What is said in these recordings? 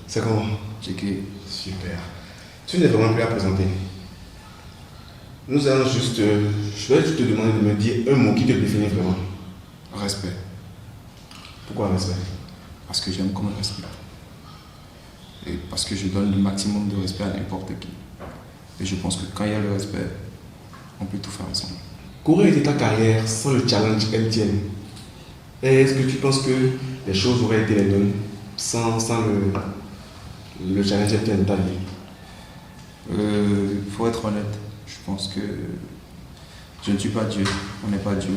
C'est comment? Checké. Super. Tu n'es vraiment plus à présenter. Nous allons juste. Je vais juste te demander de me dire un mot qui te définit vraiment. Respect. Pourquoi respect? Parce que j'aime qu'on me respecte. Et parce que je donne le maximum de respect à n'importe qui. Et je pense que quand il y a le respect, on peut tout faire ensemble. Qu'aurait été ta carrière sans le challenge MTN? Et est-ce que tu penses que les choses auraient été les mêmes sans le challenge MTN de ta vie? Il faut être honnête. Je pense que je ne suis pas Dieu. On n'est pas Dieu.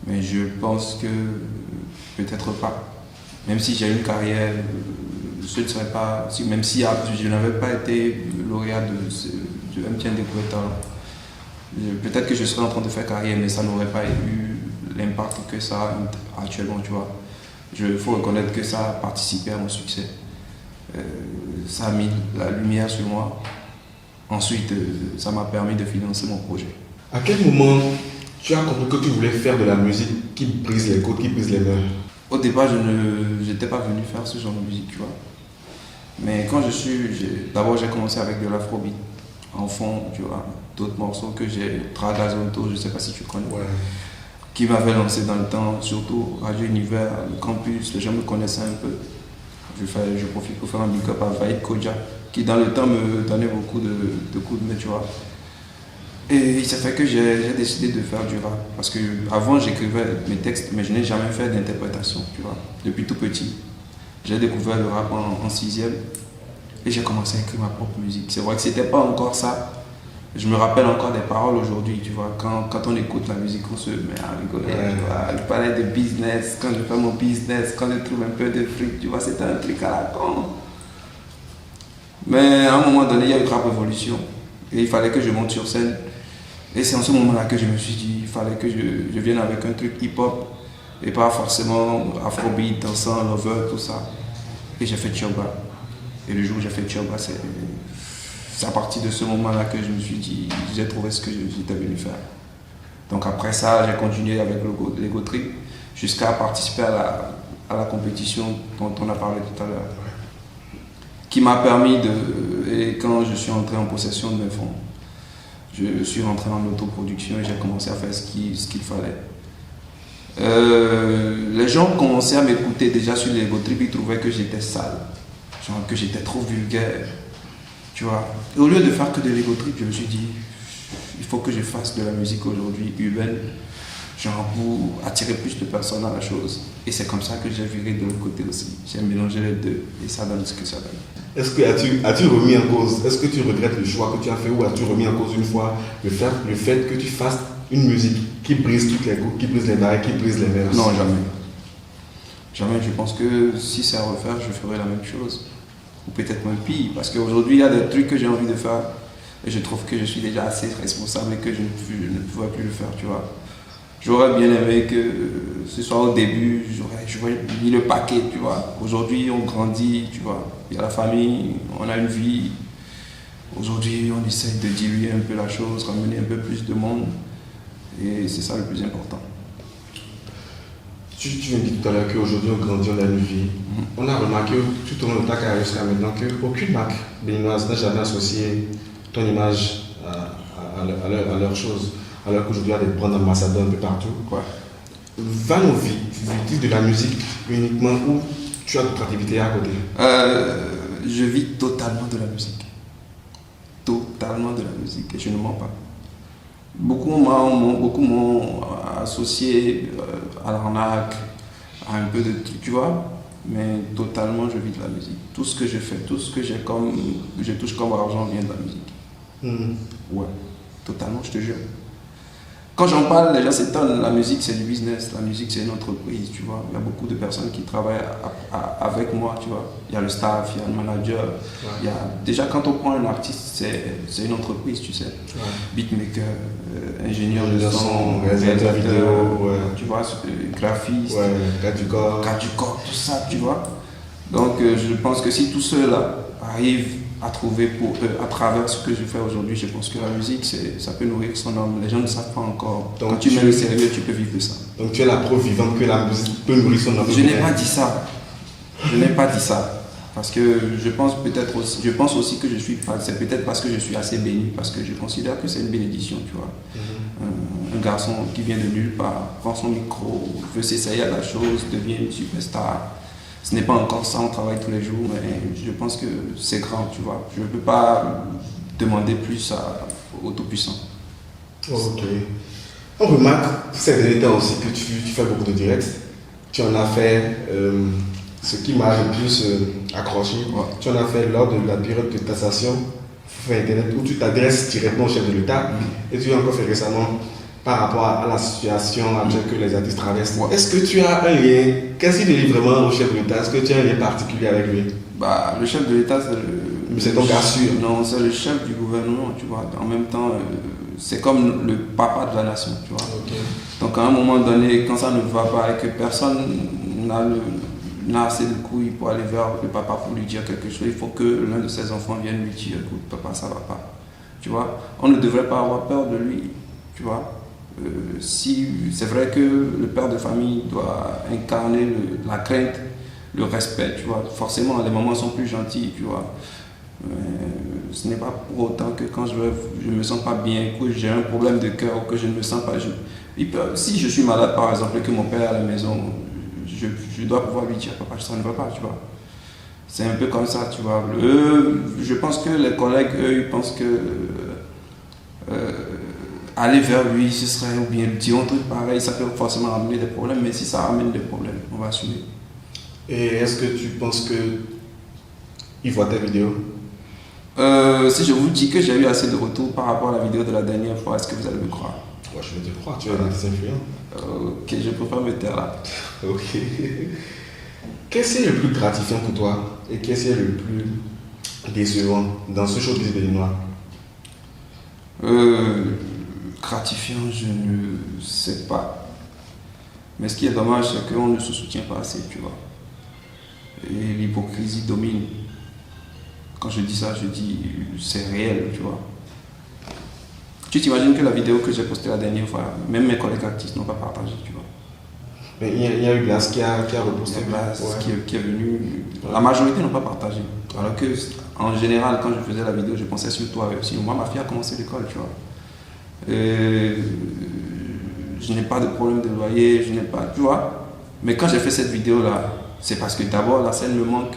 Mais je pense que peut-être pas. Même si j'ai une carrière, ce ne serait pas. Même si je n'avais pas été lauréat de MTN Découverte Talent, peut-être que je serais en train de faire carrière, mais ça n'aurait pas eu l'impact que ça a actuellement, tu vois. Il faut reconnaître que ça a participé à mon succès. Ça a mis la lumière sur moi. Ensuite, ça m'a permis de financer mon projet. À quel moment tu as compris que tu voulais faire de la musique qui brise les côtes, qui brise les mœurs? Au départ, je n'étais pas venu faire ce genre de musique, tu vois. Mais quand d'abord j'ai commencé avec de l'afrobeat en fond, tu vois, d'autres morceaux que j'ai, Tragazonto, je ne sais pas si tu connais, ouais, qui m'avaient lancé dans le temps, surtout Radio Univers, le campus, les gens me connaissaient un peu. Je profite pour faire un big up à Vaïd Kodja, qui dans le temps me donnait beaucoup de coups de main, tu vois. Et il s'est fait que j'ai décidé de faire du rap. Parce qu'avant, j'écrivais mes textes, mais je n'ai jamais fait d'interprétation, tu vois, depuis tout petit. J'ai découvert le rap en 6e et j'ai commencé à écrire ma propre musique. C'est vrai que c'était pas encore ça. Je me rappelle encore des paroles aujourd'hui, tu vois. Quand on écoute la musique, on se met à rigoler. Ouais. Tu vois. Je parlais de business, quand je fais mon business, quand je trouve un peu de fric, tu vois, c'était un truc à la con. Mais à un moment donné, il y a eu Rap Révolution. Et il fallait que je monte sur scène. Et c'est en ce moment-là que je me suis dit, il fallait que je vienne avec un truc hip-hop. Et pas forcément afrobeat, dansant, lover, tout ça. Et j'ai fait Tchoba. Et le jour où j'ai fait Tchoba, c'est à partir de ce moment-là que je me suis dit, j'ai trouvé ce que j'étais venu faire. Donc après ça, j'ai continué avec l'Ego Trip jusqu'à participer à la compétition dont on a parlé tout à l'heure. Qui m'a permis et quand je suis entré en possession de mes fonds, je suis rentré en autoproduction et j'ai commencé à faire ce qu'il fallait. Les gens commençaient à m'écouter déjà sur l'Ego Trip, ils trouvaient que j'étais sale, genre que j'étais trop vulgaire, tu vois. Et au lieu de faire que de l'Ego Trip, je me suis dit, il faut que je fasse de la musique aujourd'hui urbaine, genre pour attirer plus de personnes à la chose. Et c'est comme ça que j'ai viré de l'autre côté aussi. J'ai mélangé les deux et ça donne ce que ça donne. Est-ce que as-tu remis en cause, est-ce que tu regrettes le choix que tu as fait ou as-tu remis en cause une fois le fait que tu fasses une musique qui brise toutes les coups, qui brise les barres, qui brise les mers? Non, jamais. Jamais. Je pense que si c'est à refaire, je ferai la même chose. Ou peut-être même pire. Parce qu'aujourd'hui, il y a des trucs que j'ai envie de faire et je trouve que je suis déjà assez responsable et que je ne pourrais plus le faire, tu vois. J'aurais bien aimé que ce soit au début, j'aurais mis le paquet, tu vois. Aujourd'hui, on grandit, tu vois. Il y a la famille, on a une vie. Aujourd'hui, on essaie de diluer un peu la chose, ramener un peu plus de monde. Et c'est ça le plus important. Tu viens de dire tout à l'heure qu'aujourd'hui, on grandit, on a une vie. On a remarqué tout au long de ta carrière jusqu'à maintenant qu'aucune marque béninoise n'a jamais associé ton image à leur chose. Alors qu'aujourd'hui, il y a des brands ambassadeurs un peu partout. Ouais. Va-nous vit de la musique uniquement ou tu as d'autres activités à côté? Je vis totalement de la musique. Totalement de la musique et je ne mens pas. Beaucoup m'ont associé à l'arnaque, à un peu de trucs, tu vois. Mais totalement, je vis de la musique. Tout ce que je fais, tout ce que je touche comme argent vient de la musique. Ouais, totalement, je te jure. Quand j'en parle, les gens s'étonnent. La musique, c'est du business. La musique, c'est une entreprise, tu vois. Il y a beaucoup de personnes qui travaillent avec moi, tu vois. Il y a le staff, il y a le manager. Ouais. Déjà, quand on prend un artiste, c'est une entreprise, tu sais. Ouais. Beatmaker, ingénieur de son, réalisateur vidéo, ouais. Tu vois, graphiste, garde du corps, tout ça, tu vois. Donc je pense que si tous ceux-là arrivent à trouver pour eux, à travers ce que je fais aujourd'hui, je pense que la musique, ça peut nourrir son âme. Les gens ne savent pas encore. Donc quand tu mets le sérieux, tu peux vivre de ça. Donc tu es la preuve vivante que la musique peut nourrir son âme. Je n'ai pas dit ça. Je n'ai pas dit ça. Parce que je pense aussi que c'est peut-être parce que je suis assez béni, parce que je considère que c'est une bénédiction, tu vois. Un garçon qui vient de nulle part, prend son micro, veut s'essayer à la chose, devient une superstar. Ce n'est pas encore ça, on travaille tous les jours, mais je pense que c'est grand, tu vois. Je ne peux pas demander plus au Tout-Puissant. Ok. On remarque ces derniers temps aussi que tu fais beaucoup de directs. Tu en as fait, ce qui m'a le plus accroché, tu en as fait lors de la période de taxation Internet où tu t'adresses directement au chef de l'État et tu as encore fait récemment par rapport à la situation actuelle que les artistes traversent. Est-ce que tu as un lien, qu'est-ce qu'il dit vraiment au chef de l'État? Est-ce que tu as un lien particulier avec lui? Le chef de l'État, c'est ton gars sûr. Non, c'est le chef du gouvernement, tu vois. En même temps, c'est comme le papa de la nation, tu vois. Okay. Donc à un moment donné, quand ça ne va pas et que personne n'a assez de couilles pour aller vers le papa pour lui dire quelque chose, il faut que l'un de ses enfants vienne lui dire, écoute papa, ça va pas. Tu vois, on ne devrait pas avoir peur de lui, tu vois. Si c'est vrai que le père de famille doit incarner la crainte, le respect, tu vois. Forcément, les mamans sont plus gentilles, tu vois. Ce n'est pas pour autant que quand je ne me sens pas bien, que j'ai un problème de cœur ou que je ne me sens pas... si je suis malade, par exemple, et que mon père est à la maison, je dois pouvoir lui dire, papa, ça ne va pas, tu vois. C'est un peu comme ça, tu vois. Je pense que les collègues, eux, ils pensent que aller vers lui, ce serait, ou bien dire un truc pareil, ça peut forcément amener des problèmes, mais si ça amène des problèmes, on va assumer. Et est-ce que tu penses qu'il voit tes vidéos? Si je vous dis que j'ai eu assez de retours par rapport à la vidéo de la dernière fois, est-ce que vous allez me croire? Ouais, je vais te croire, tu es un artiste influent. Ok, je préfère me taire là. Ok. Qu'est-ce qui est le plus gratifiant pour toi et qu'est-ce qui est le plus décevant dans ce showbiz béninois? Gratifiant, je ne sais pas. Mais ce qui est dommage, c'est qu'on ne se soutient pas assez, tu vois. Et l'hypocrisie domine. Quand je dis ça, je dis c'est réel, tu vois. Tu t'imagines que la vidéo que j'ai postée la dernière fois, même mes collègues artistes n'ont pas partagé, tu vois. Mais il y a eu Blas qui a reposté. Blas qui est venu. La majorité n'ont pas partagé. Alors que, en général, quand je faisais la vidéo, je pensais sur toi aussi. Moi, ma fille a commencé l'école, tu vois. Je n'ai pas de problème de loyer, je n'ai pas, tu vois. Mais quand j'ai fait cette vidéo-là, c'est parce que d'abord, la scène me manque.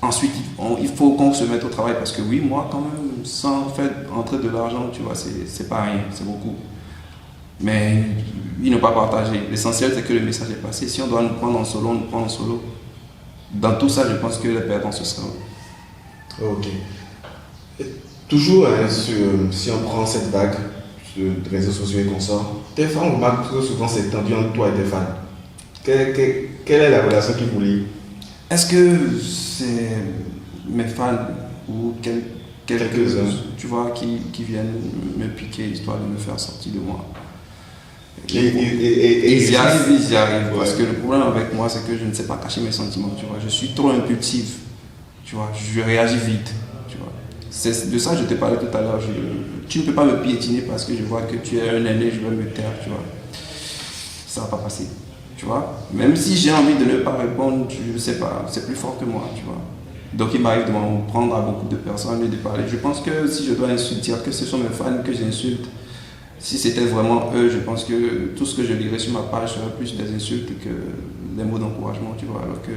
Ensuite, il faut qu'on se mette au travail parce que oui, moi, quand même, sans faire entrer de l'argent, tu vois, c'est pas rien, c'est beaucoup. Mais ils n'ont pas partagé. L'essentiel, c'est que le message est passé. Si on doit nous prendre en solo, on nous prend en solo. Dans tout ça, je pense que les perdants, ce sera eux. Ok. Et toujours, hein, si on prend cette vague de réseaux sociaux et consorts, tes fans remarquent que souvent c'est tendu entre toi et tes fans. Quelle est la relation qui vous lie? Est-ce que c'est mes fans ou quelques-uns, tu vois, qui viennent me piquer histoire de me faire sortir de moi? Ils y arrivent. Ouais. Parce que le problème avec moi, c'est que je ne sais pas cacher mes sentiments, tu vois. Je suis trop impulsif, tu vois. Je réagis vite, tu vois. C'est de ça que je te parlais tout à l'heure. Tu ne peux pas me piétiner parce que je vois que tu es un aîné, je vais me taire, tu vois. Ça ne va pas passer, tu vois. Même si j'ai envie de ne pas répondre, je ne sais pas, c'est plus fort que moi, tu vois. Donc il m'arrive de m'en prendre à beaucoup de personnes et de parler. Je pense que si je dois dire que ce sont mes fans que j'insulte, si c'était vraiment eux, je pense que tout ce que je lirais sur ma page serait plus des insultes que des mots d'encouragement, tu vois. Alors que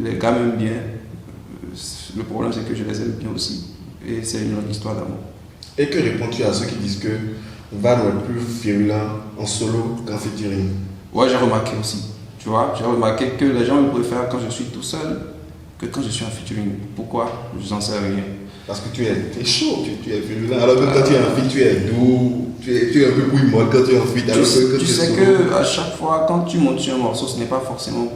les gars m'aiment bien. Le problème, c'est que je les aime bien aussi. Et c'est une longue histoire d'amour. Et que réponds-tu à ceux qui disent que Van est plus virulent en solo qu'en featuring? Ouais, j'ai remarqué aussi. Tu vois, j'ai remarqué que les gens me préfèrent quand je suis tout seul que quand je suis en featuring. Pourquoi? Je n'en sais rien. Parce que tu es chaud, tu es virulent. Alors que quand tu es en feat, tu es doux, tu es un peu couille-molle quand tu es en feat. Tu sais qu'à chaque fois, quand tu montes sur un morceau, ce n'est pas forcément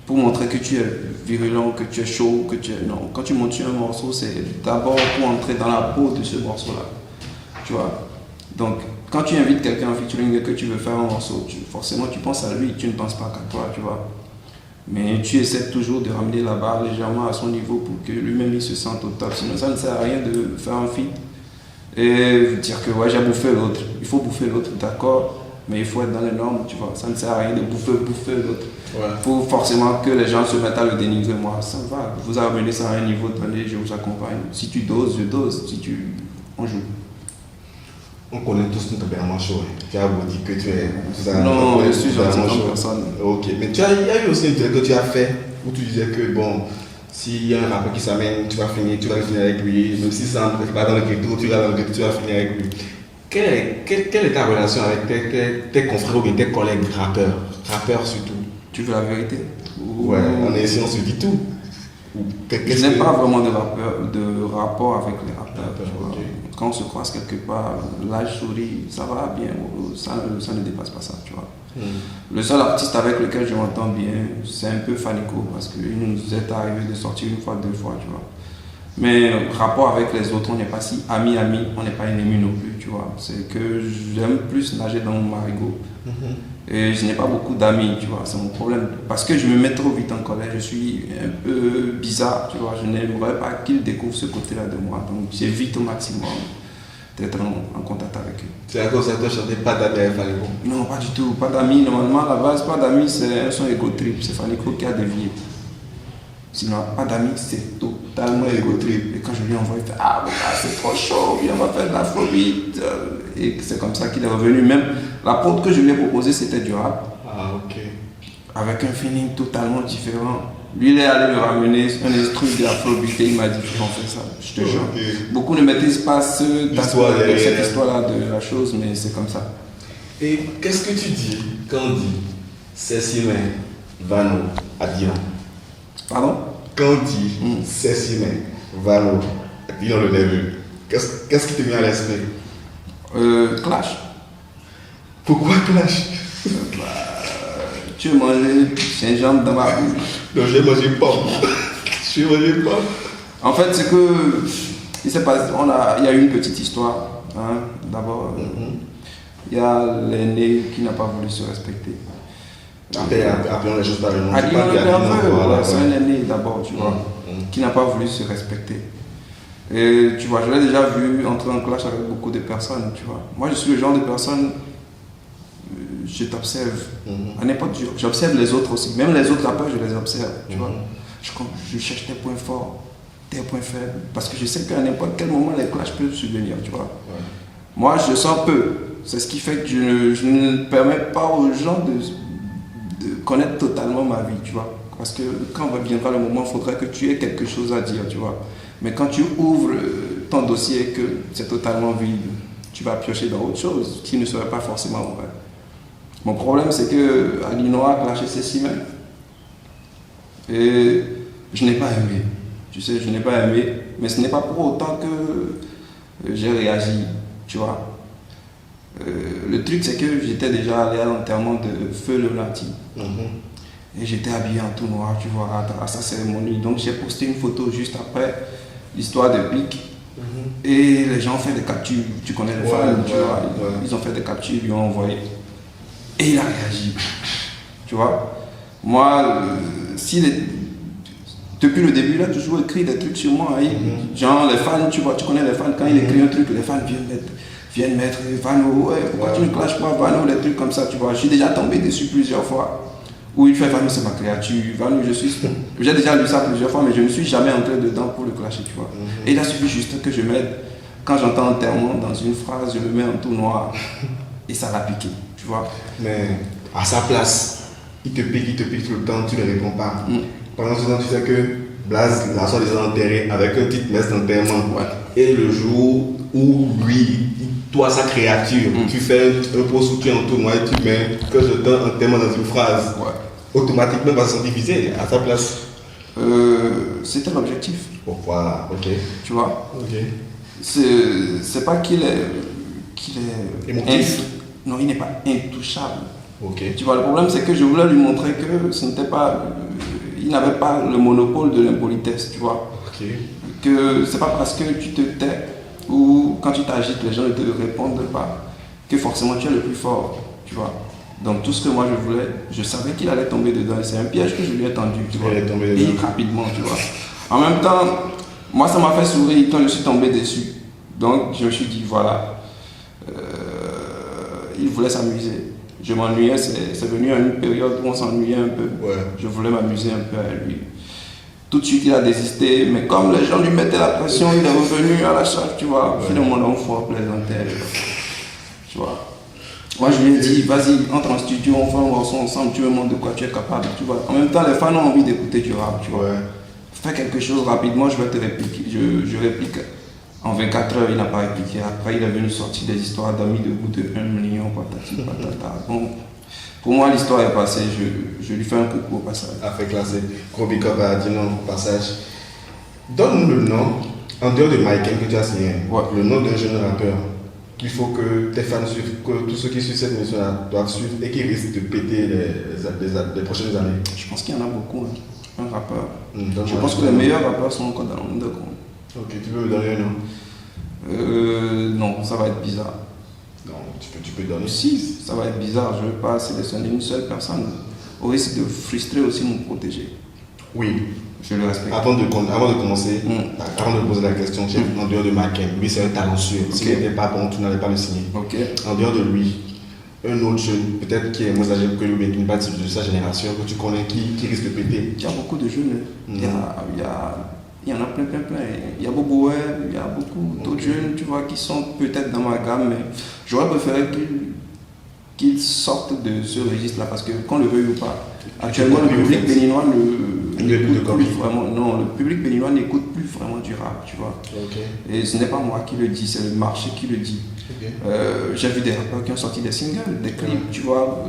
pour montrer que tu es virulent, que tu es chaud, que tu es... Non, quand tu montes sur un morceau, c'est d'abord pour entrer dans la peau de ce morceau-là. Tu vois? Donc, quand tu invites quelqu'un en featuring et que tu veux faire un morceau, forcément tu penses à lui, tu ne penses pas qu'à toi, tu vois. Mais tu essaies toujours de ramener la barre légèrement à son niveau pour que lui-même il se sente au top. Sinon ça ne sert à rien de faire un feat et dire que ouais, j'ai bouffé l'autre. Il faut bouffer l'autre, d'accord, mais il faut être dans les normes, tu vois. Ça ne sert à rien de bouffer l'autre. Il faut forcément que les gens se mettent à le dénigrer. Moi, ça va, vous amenez ça à un niveau donné, je vous accompagne. Si tu doses, je dose. On joue. On connaît tous notre tempérament chaud. Tu as beau dire que tu es. Non, je suis gentil comme personne. Ok, mais il y a eu aussi une vidéo que tu as fait où tu disais que bon, s'il y a un rappeur qui s'amène, tu vas finir avec lui. Même si ça ne pas dans le ghetto, tu vas finir avec lui. Quelle est ta relation avec tes confrères ou bien tes collègues rappeurs surtout? Tu veux la vérité? Ouais, en essayant, on se dit tout. Je n'ai pas vraiment de rapport avec les rappeurs. Okay. Quand on se croise quelque part, là je souris, ça va bien, ça ne dépasse pas ça, tu vois. Le seul artiste avec lequel je m'entends bien, c'est un peu Fanico, parce qu'il nous est arrivé de sortir une fois, 2 fois, tu vois. Mais rapport avec les autres, on n'est pas si amis, on n'est pas ennemis non plus, tu vois. C'est que j'aime plus nager dans mon marigot. Et je n'ai pas beaucoup d'amis, tu vois, c'est mon problème. Parce que je me mets trop vite en colère, je suis un peu bizarre, tu vois. Je n'aimerais pas qu'ils découvrent ce côté-là de moi. Donc j'évite au maximum d'être en contact avec eux. C'est à cause de ça que tu chantais pas d'amis avec Fanico? Non, pas du tout, pas d'amis. Normalement, à la base, pas d'amis, c'est un son égo trip. C'est Fanico qui a dévié. Sinon, pas d'amis, c'est totalement égo trip. Et quand je lui envoie, il fait ah, mais là, c'est trop chaud, viens, on va faire de l'afrobeat. Et c'est comme ça qu'il est revenu. Même la prod que je lui ai proposée, c'était du rap. Ah, ok. Avec un feeling totalement différent. Lui, il est allé me ramener un instrument d'afrobeat et il m'a dit on fait ça, je te jure. Beaucoup ne maîtrisent pas cette histoire-là de la chose, mais c'est comme ça. Et qu'est-ce que tu dis quand on dit Cécimen, Vano, Adian? Pardon? Quand on dit Cécimen, Vano, Adian le nerveux, qu'est-ce qui te vient à l'esprit? Clash. Pourquoi Clash? Tu veux manger gingembre dans ma bouche? Non, j'ai mangé pomme. J'ai mangé pomme. En fait, c'est que il s'est passé, il y a eu une petite histoire. Hein. D'abord, il y a l'aîné qui n'a pas voulu se respecter. Appelons les choses par le nom. C'est un aîné d'abord, tu vois, qui n'a pas voulu se respecter. Et tu vois, je l'ai déjà vu entrer en clash avec beaucoup de personnes, tu vois. Moi, je suis le genre de personne, je t'observe. À n'importe quoi, j'observe les autres aussi. Même les autres rappeurs, je les observe, tu vois. Je cherche tes points forts, tes points faibles. Parce que je sais qu'à n'importe quel moment, les clashs peuvent survenir, tu vois. Moi, je sens peu. C'est ce qui fait que je ne permets pas aux gens de connaître totalement ma vie, tu vois. Parce que quand viendra le moment, il faudrait que tu aies quelque chose à dire, tu vois. Mais quand tu ouvres ton dossier et que c'est totalement vide, tu vas piocher dans autre chose qui ne serait pas forcément vrai. Mon problème, c'est que Alinoa a clashé Cécimen. Et je n'ai pas aimé. Tu sais, je n'ai pas aimé. Mais ce n'est pas pour autant que j'ai réagi, tu vois. Le truc, c'est que j'étais déjà allé à l'enterrement de Feu le Lundi. Et j'étais habillé en tout noir, tu vois, à sa cérémonie. Donc j'ai posté une photo juste après l'histoire de Pic. Et les gens ont fait des captures. Tu connais les fans, tu vois. Ils ont fait des captures, ils lui ont envoyé. Et il a réagi. Tu vois. Moi, depuis le début, il a toujours écrit des trucs sur moi. Genre, les fans, tu vois, tu connais les fans, quand il écrit un truc, les fans viennent mettre Vano, ouais, pourquoi tu ne clashes pas Vano, des trucs comme ça, tu vois. Je suis déjà tombé dessus plusieurs fois. Où il fait Vano, c'est ma créature. Vano, j'ai déjà lu ça plusieurs fois, mais je ne suis jamais entré dedans pour le clasher, tu vois. Et il a suffi juste que je mette, quand j'entends enterrement dans une phrase, je le mets en tout noir. Et ça l'a piqué, tu vois. Mais à sa place, il te pique tout le temps, tu ne réponds pas. Pendant ce temps, tu sais que Blaze l'a soi-disant enterré avec un petit messe d'enterrement. Et le jour où lui, toi, sa créature, tu fais un post où tu es en tout noir et tu mets que je donne enterrement dans une phrase. Automatiquement, il va se diviser à sa place. C'était l'objectif. Voilà, ok. Tu vois. C'est pas qu'il est émotif. Non, il n'est pas intouchable. Okay. Tu vois, le problème, c'est que je voulais lui montrer que ce n'était pas... il n'avait pas le monopole de l'impolitesse, tu vois. Que c'est pas parce que tu te tais ou quand tu t'agites, les gens ne te répondent pas que forcément tu es le plus fort, tu vois. Donc tout ce que moi je voulais, je savais qu'il allait tomber dedans. C'est un piège que je lui ai tendu, tu vois. Et rapidement, tu vois. En même temps, moi ça m'a fait sourire quand je suis tombé dessus. Donc je me suis dit, voilà, il voulait s'amuser. Je m'ennuyais, c'est venu à une période où on s'ennuyait un peu. Ouais. Je voulais m'amuser un peu avec lui. Tout de suite, il a désisté, mais comme les gens lui mettaient la pression, il est revenu à la charge, tu vois. Ouais. Finalement, on faut plaisanter, tu vois. Moi, je lui ai dit, vas-y, entre en studio, on fait un morceau ensemble, tu me montres de quoi tu es capable, tu vois. En même temps, les fans ont envie d'écouter du rap, tu vois. Ouais. Fais quelque chose rapidement, je vais te répliquer. Je réplique. En 24 heures, il n'a pas répliqué. Après, il est venu sortir des histoires d'amis de bout de 1 million, patati, patata. Bon, pour moi, l'histoire est passée. Je lui fais un coucou au passage. Affaire classée. Gros big up à Dinon au passage. Donne-nous le nom, en dehors de Michael que tu as signé, ouais. Le nom d'un jeune rappeur qu'il faut que tes fans suivent, que tous ceux qui suivent cette émission-là doivent suivre et qui risquent de péter les prochaines années. Je pense qu'il y en a beaucoup, hein. Un rappeur. Je pense que les meilleurs rappeurs sont encore dans le underground. Ok, tu peux me donner un nom? Non, ça va être bizarre. Non, tu peux donner. Si, ça va être bizarre. Je ne veux pas sélectionner une seule personne au risque de frustrer aussi mon protégé. Oui. Je le respecte. Avant de commencer, avant de poser la question, en dehors de Macken, lui c'est un talentueux. Okay. S'il n'était pas bon, tu n'allais pas le signer. Okay. En dehors de lui, un autre jeune, peut-être qui est moins âgé que lui, mais qui n'est pas de sa génération, que tu connais, qui risque de péter. Il y a beaucoup de jeunes. Il y en a plein. Il y a Bobo, il y a beaucoup d'autres jeunes, tu vois, qui sont peut-être dans ma gamme, mais j'aurais préféré qu'ils sortent de ce registre-là, parce que qu'on le veuille ou pas, actuellement le public béninois n'écoute plus vraiment. Non, le public béninois n'écoute plus vraiment du rap, tu vois. Okay. Et ce n'est pas moi qui le dis, c'est le marché qui le dit. Okay. J'ai vu des rappeurs qui ont sorti des singles, des clips, tu vois.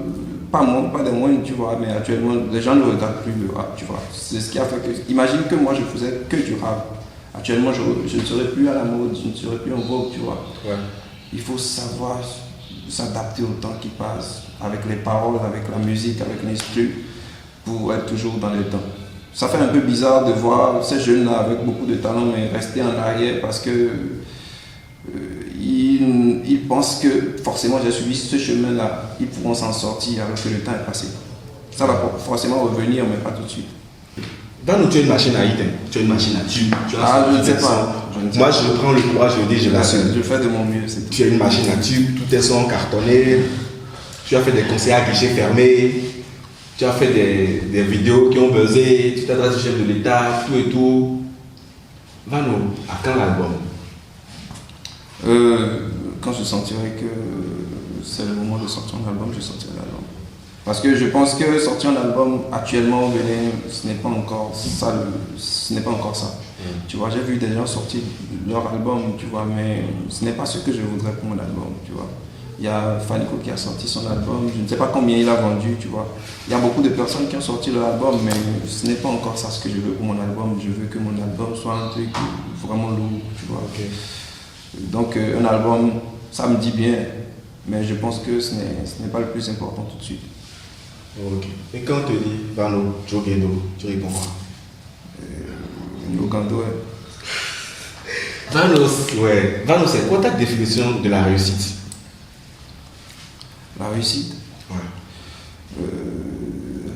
Pas des moindres, tu vois, mais actuellement, les gens ne regardent plus le rap, tu vois. C'est ce qui a fait que... Imagine que moi, je faisais que du rap. Actuellement, je ne serais plus à la mode, je ne serais plus en vogue, tu vois. Ouais. Il faut savoir s'adapter au temps qui passe, avec les paroles, avec la musique, avec l'instru, pour être toujours dans les temps. Ça fait un peu bizarre de voir ces jeunes-là avec beaucoup de talent, mais rester en arrière parce que... ils pensent que forcément j'ai suivi ce chemin-là, ils pourront s'en sortir alors que le temps est passé. Ça va forcément revenir, mais pas tout de suite. Dans nous, tu as une machine à hit, tu as une machine à tube. Je ne sais pas. Moi, je prends le courage, je dis, je l'assume. Je fais de mon mieux. Tu as une machine à tube, tous tes sons cartonnés, tu as fait des concerts à guichet fermé, tu as fait des vidéos qui ont buzzé, tu t'adresses au chef de l'État, tout et tout. Va-nous, à quand l'album? Quand je sentirai que c'est le moment de sortir un album, je sortirai l'album. Parce que je pense que sortir un album actuellement au Bénin, ce n'est pas encore ça. Tu vois, j'ai vu des gens sortir leur album, tu vois, mais ce n'est pas ce que je voudrais pour mon album, tu vois. Il y a Fanico qui a sorti son album, je ne sais pas combien il a vendu, tu vois. Il y a beaucoup de personnes qui ont sorti leur album, mais ce n'est pas encore ça ce que je veux pour mon album. Je veux que mon album soit un truc vraiment lourd, tu vois. Okay. Donc un album, ça me dit bien, mais je pense que ce n'est pas le plus important tout de suite. Ok. Et quand on te dit Vano, Jogendo, tu réponds quoi? Jogendo, ouais. Vano, c'est quoi ta définition de la réussite? La réussite? Ouais.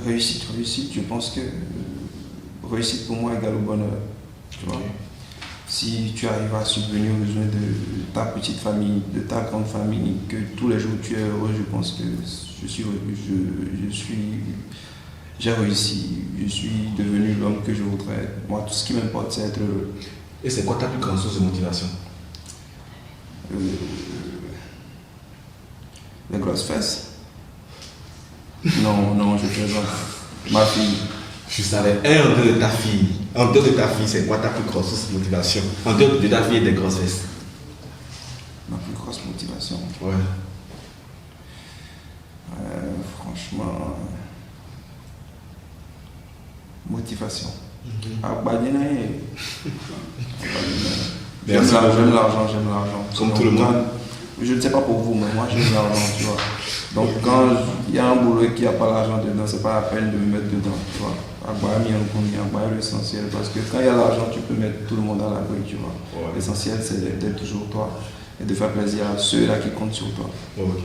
Réussite, je pense que réussite pour moi égale au bonheur. Tu vois? Si tu arrives à subvenir aux besoins de ta petite famille, de ta grande famille, que tous les jours tu es heureux, je pense que j'ai réussi, je suis devenu l'homme que je voudrais être. Moi, tout ce qui m'importe, c'est être heureux. Et c'est quoi ta plus grande source de motivation? Les grosses fesses. Non, je plaisante. Ma fille. Je savais, en dehors de ta fille. En dehors de ta fille, c'est quoi ta plus grosse source de motivation? En dehors de ta fille et des grosses fesses. Ma plus grosse motivation? Ouais. Franchement, motivation. J'aime l'argent. Comme tout le monde. Je ne sais pas pour vous, mais moi j'aime l'argent, tu vois. Donc quand il y a un boulot qui n'a pas l'argent dedans, c'est pas la peine de me mettre dedans, tu vois. Agbaye l'essentiel, parce que quand il y a l'argent, tu peux mettre tout le monde à l'abri, tu vois. Ouais. L'essentiel, c'est d'être toujours toi. et de faire plaisir à ceux-là qui comptent sur toi. Ok.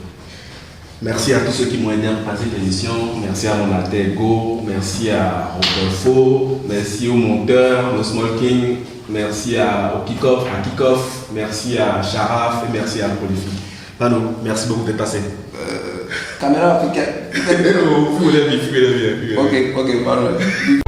Merci à tous ceux qui m'ont aidé à passer l'émission. Merci à mon alter ego. Merci à Rodolfo. Merci au monteur, No Small King. Merci au Kickoff. Merci à Sharaf et merci à Polyphie. Manu, merci beaucoup d'être passé. Caméra africaine. Ok, pardon.